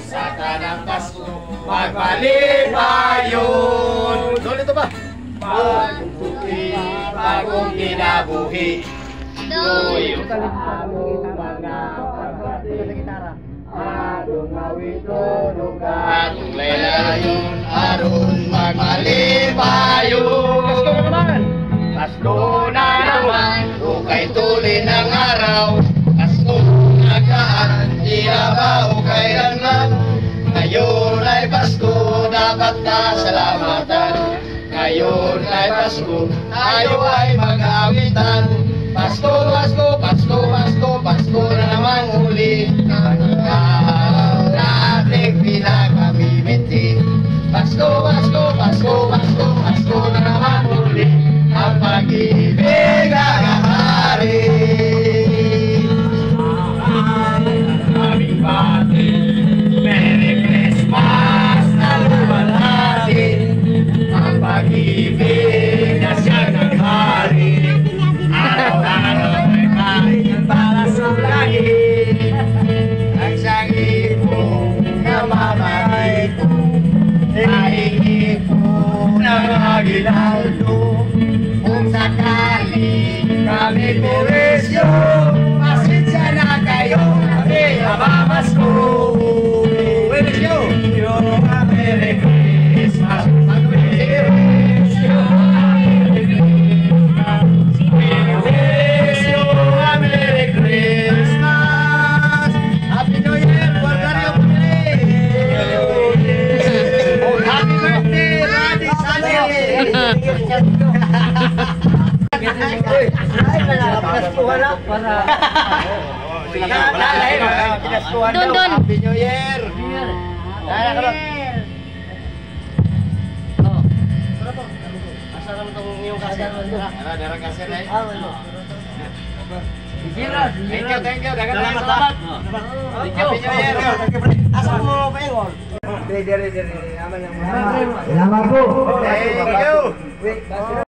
Sa tanang Pasko, magmalipayon. Ulit ito ba? Bagong tuwi, bagong kinabuhi. Tuyo sa mga pagpati. Adong mawitunog atong laylayon, aron magmalipayon. Pasko na naman! Pasko na naman, ukay tuli ng araw. Pasko nagaan, di ba o kailanman. Ngayon ay Pasko, dapat na salamatan. Ngayon ay Pasko, tayo ay mag-awitan. Pasko, Pasko, Pasko, Pasko, Pasko na naman uli. Ang ating pinakamimiti. Pasko, Pasko, Pasko, Pasko, Pasko na naman uli. Ang pag-ibig ang hari. Aming pati, Merry Christmas na lumalhati. Ang pag-ibig na siyang naghari. Araw-araw ay kain para sa langit. Ang siyang ipong na mamarito, ay ipong ng aginaldo. Kung sakali kami purisyo, pasensya na kayo, kami namamasko. Purisyo! Merry Christmas! Don. Happy New Year. Asa naman tong iyong kasir? Darang kasir na eh. Thank you. Dagan tayo salamat. Happy New Year. Asa mo pa yun? Dire. Salamat po. Thank you.